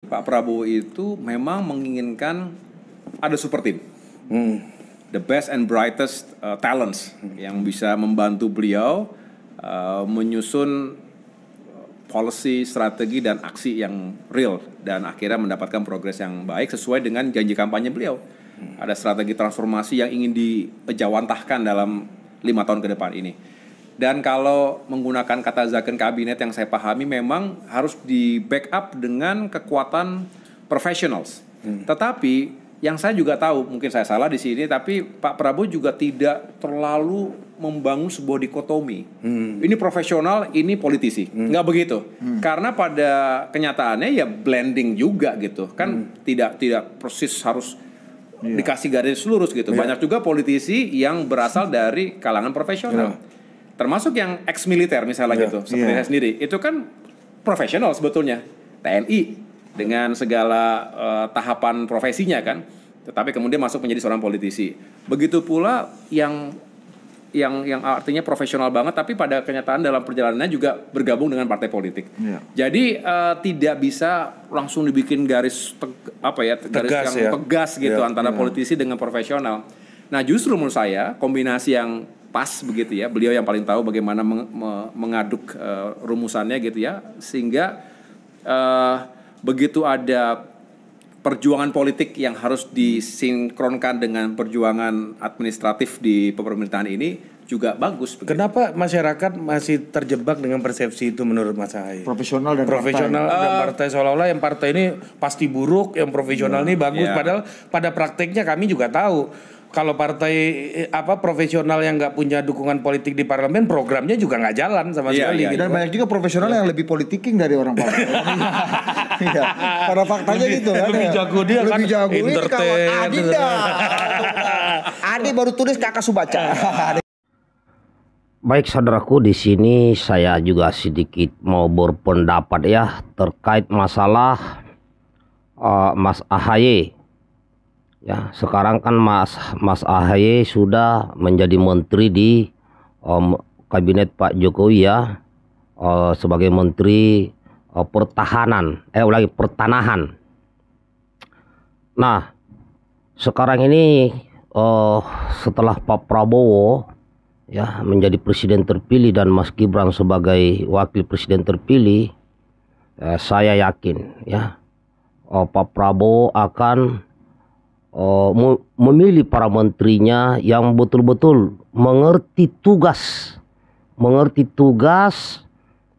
Pak Prabowo itu memang menginginkan ada super team, the best and brightest talents yang bisa membantu beliau menyusun policy, strategi dan aksi yang real dan akhirnya mendapatkan progres yang baik sesuai dengan janji kampanye beliau. Ada strategi transformasi yang ingin dijawantahkan dalam 5 tahun ke depan ini. Dan kalau menggunakan kata zakon kabinet yang saya pahami memang harus di backup dengan kekuatan professionals. Tetapi yang saya juga tahu, mungkin saya salah di sini, tapi Pak Prabowo juga tidak terlalu membangun sebuah dikotomi. Ini profesional, ini politisi. Nggak begitu. Karena pada kenyataannya ya blending juga gitu. Kan tidak persis harus dikasih garis lurus gitu. Banyak juga politisi yang berasal dari kalangan profesional. Termasuk yang ex-militer misalnya gitu, seperti saya sendiri. Itu kan profesional sebetulnya. TNI dengan segala tahapan profesinya kan. Tetapi kemudian masuk menjadi seorang politisi. Begitu pula yang artinya profesional banget tapi pada kenyataan dalam perjalanannya juga bergabung dengan partai politik. Jadi tidak bisa langsung dibikin garis garis yang tegas gitu antara politisi dengan profesional. Nah, justru menurut saya kombinasi yang pas begitu ya, beliau yang paling tahu bagaimana mengaduk rumusannya gitu ya, sehingga begitu ada perjuangan politik yang harus disinkronkan dengan perjuangan administratif di pemerintahan ini juga bagus. Begitu. Kenapa masyarakat masih terjebak dengan persepsi itu menurut Mas Ahaye? Profesional dan partai seolah-olah yang partai ini pasti buruk, yang profesional ini bagus. Padahal pada prakteknya kami juga tahu kalau partai profesional yang nggak punya dukungan politik di parlemen, programnya juga nggak jalan sama sekali. Gitu. Dan banyak juga profesional yang lebih politiking dari orang partai. Pada faktanya gitu kan. Lebih jago dia kan. Lebih jago ini kawan Adi dah. Adi baru tulis Kakak Subaca. Baik saudaraku, di sini saya juga sedikit mau berpendapat ya terkait masalah Mas Ahaye. Ya, sekarang kan Mas Ahaye sudah menjadi menteri di kabinet Pak Jokowi ya, sebagai menteri pertanahan. Nah, sekarang ini setelah Pak Prabowo ya menjadi presiden terpilih dan Mas Gibran sebagai wakil presiden terpilih, saya yakin ya Pak Prabowo akan memilih para menterinya yang betul-betul mengerti tugas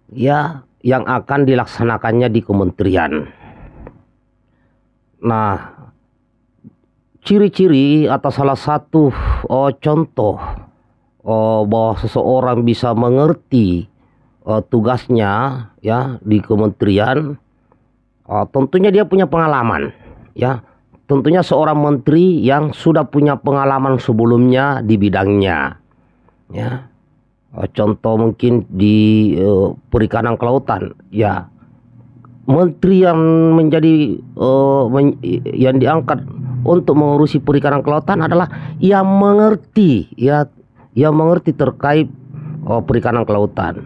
ya yang akan dilaksanakannya di kementerian. Nah, ciri-ciri atau salah satu contoh bahwa seseorang bisa mengerti tugasnya ya di kementerian, tentunya dia punya pengalaman ya. Tentunya seorang menteri yang sudah punya pengalaman sebelumnya di bidangnya. Ya. Contoh mungkin di perikanan kelautan. Ya. Menteri yang menjadi yang diangkat untuk mengurusi perikanan kelautan adalah yang mengerti terkait perikanan kelautan.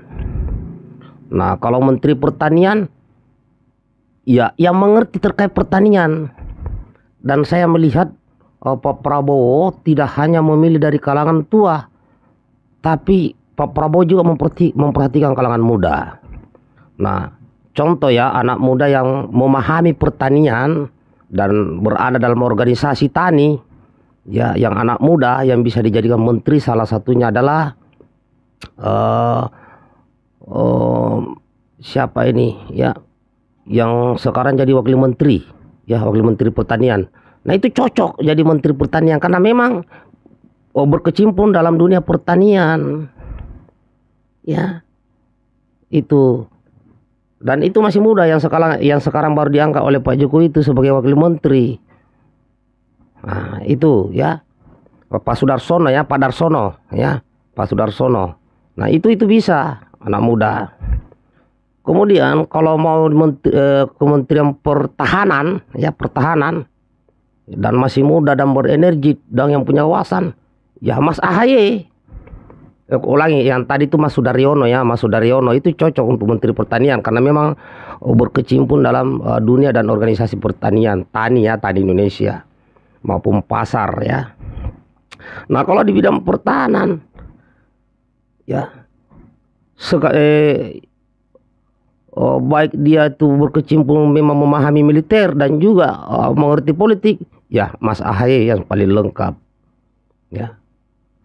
Nah, kalau menteri pertanian ya yang mengerti terkait pertanian. Dan saya melihat Pak Prabowo tidak hanya memilih dari kalangan tua, tapi Pak Prabowo juga memperhatikan kalangan muda. Nah, contoh ya anak muda yang memahami pertanian dan berada dalam organisasi tani, ya yang anak muda yang bisa dijadikan menteri salah satunya adalah siapa ini ya, yang sekarang jadi wakil menteri. Ya, wakil menteri pertanian. Nah, itu cocok jadi menteri pertanian karena memang berkecimpung dalam dunia pertanian. Ya. Itu. Dan itu masih muda yang sekarang baru diangkat oleh Pak Jokowi itu sebagai wakil menteri. Nah, itu ya. Pak Sudarsono ya, Pak Darsono ya, Pak Sudarsono. Nah, itu bisa anak muda. Kemudian kalau mau Kementerian Pertahanan ya, pertahanan dan masih muda dan berenergi dan yang punya wawasan ya Mas Ahaye. Ulangi yang tadi itu Mas Sudaryono ya, Mas Sudaryono itu cocok untuk Menteri Pertanian karena memang berkecimpung dalam dunia dan organisasi pertanian, tani ya, tani Indonesia maupun pasar ya. Nah kalau di bidang pertahanan ya baik dia itu berkecimpung memang memahami militer dan juga mengerti politik ya, Mas Ahaye yang paling lengkap ya.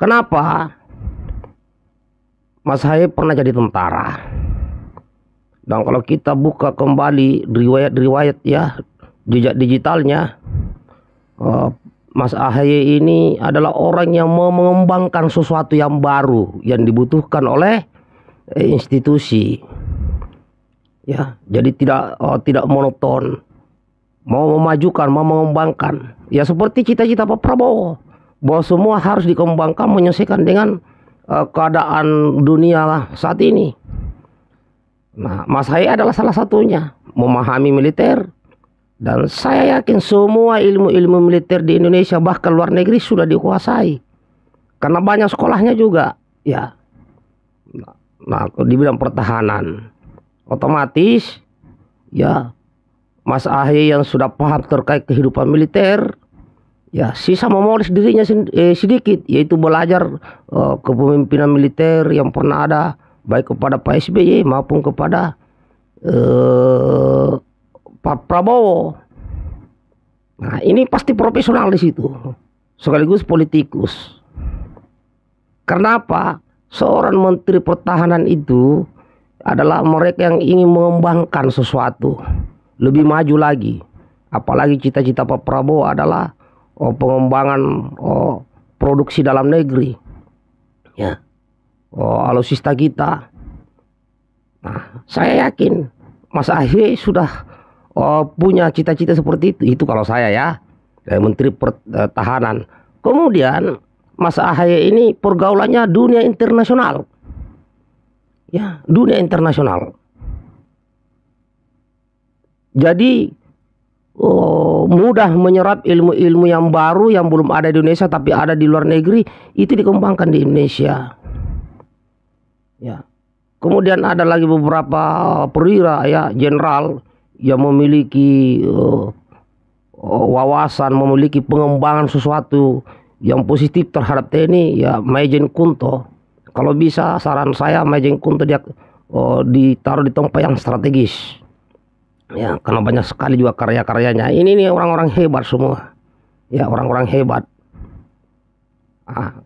Kenapa? Mas Ahaye pernah jadi tentara. Dan kalau kita buka kembali riwayat-riwayat ya, jejak digitalnya, Mas Ahaye ini adalah orang yang mau mengembangkan sesuatu yang baru yang dibutuhkan oleh institusi. Ya, jadi tidak monoton. Mau memajukan, mau mengembangkan. Ya seperti cita-cita Pak Prabowo, bahwa semua harus dikembangkan menyesuaikan dengan keadaan dunia saat ini. Nah, Mas Ahaye adalah salah satunya, memahami militer, dan saya yakin semua ilmu-ilmu militer di Indonesia bahkan luar negeri sudah dikuasai, karena banyak sekolahnya juga, ya. Nah, di bidang pertahanan, otomatis, ya, Mas Ahaye yang sudah paham terkait kehidupan militer, ya sisa memoles dirinya sedikit, yaitu belajar kepemimpinan militer yang pernah ada baik kepada Pak SBY maupun kepada Pak Prabowo. Nah ini pasti profesional di situ, sekaligus politikus. Karena apa? Seorang Menteri Pertahanan itu adalah mereka yang ingin mengembangkan sesuatu, lebih maju lagi. Apalagi cita-cita Pak Prabowo adalah pengembangan produksi dalam negeri, ya, alutsista kita. Nah, saya yakin Mas Ahaye sudah punya cita-cita seperti itu. Itu kalau saya ya, Menteri Pertahanan. Kemudian Mas Ahaye ini pergaulannya dunia internasional, ya, dunia internasional. Jadi mudah menyerap ilmu-ilmu yang baru yang belum ada di Indonesia tapi ada di luar negeri, itu dikembangkan di Indonesia. Ya. Kemudian ada lagi beberapa perwira ya, jenderal yang memiliki wawasan, memiliki pengembangan sesuatu yang positif terhadap TNI ya, Maijen Kunto. Kalau bisa saran saya Maijen Kunto dia ditaruh di tempat yang strategis. Ya, karena banyak sekali juga karya-karyanya. Ini nih orang-orang hebat semua. Ya, orang-orang hebat.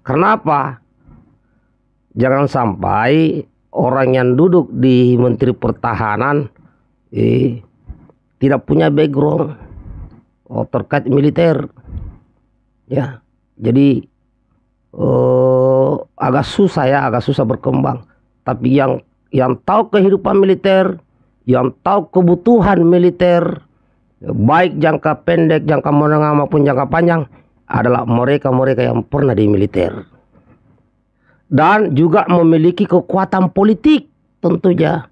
Karena apa? Jangan sampai orang yang duduk di Menteri Pertahanan tidak punya background terkait militer. Ya, jadi agak susah berkembang. Tapi yang tahu kehidupan militer, yang tahu kebutuhan militer baik jangka pendek, jangka menengah maupun jangka panjang adalah mereka-mereka yang pernah di militer dan juga memiliki kekuatan politik tentunya,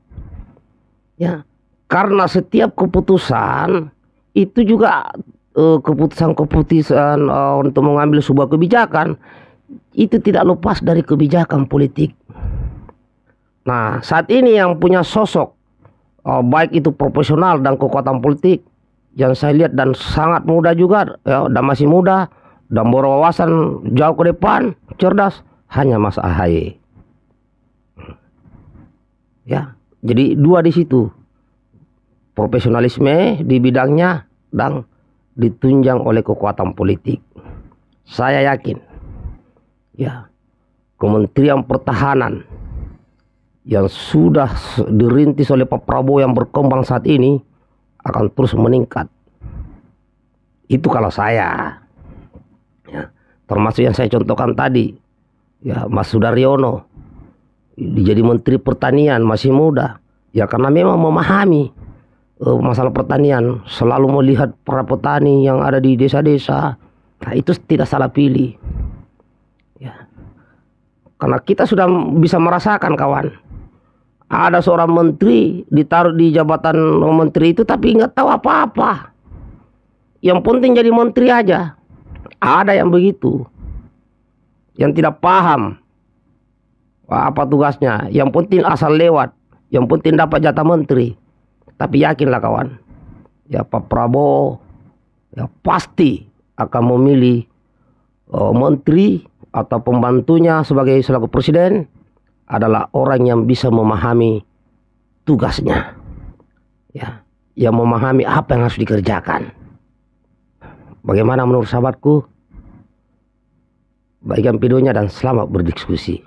ya, karena setiap keputusan itu juga keputusan untuk mengambil sebuah kebijakan itu tidak lepas dari kebijakan politik. Nah saat ini yang punya sosok baik itu profesional dan kekuatan politik yang saya lihat dan sangat muda juga ya, dan masih muda dan berwawasan jauh ke depan, cerdas, hanya Mas Ahaye. Ya, jadi dua di situ, profesionalisme di bidangnya dan ditunjang oleh kekuatan politik. Saya yakin, ya, Kementerian Pertahanan yang sudah dirintis oleh Pak Prabowo yang berkembang saat ini akan terus meningkat. Itu kalau saya, ya, termasuk yang saya contohkan tadi, ya, Mas Sudaryono jadi Menteri Pertanian masih muda, ya karena memang memahami masalah pertanian, selalu melihat para petani yang ada di desa-desa. Nah itu tidak salah pilih, ya, karena kita sudah bisa merasakan kawan. Ada seorang menteri ditaruh di jabatan menteri itu tapi nggak tahu apa-apa. Yang penting jadi menteri aja. Ada yang begitu, yang tidak paham apa tugasnya. Yang penting asal lewat, yang penting dapat jatah menteri. Tapi yakinlah kawan, ya Pak Prabowo ya pasti akan memilih menteri atau pembantunya sebagai selaku presiden adalah orang yang bisa memahami tugasnya, ya, yang memahami apa yang harus dikerjakan. Bagaimana menurut sahabatku? Baikkan videonya dan selamat berdiskusi.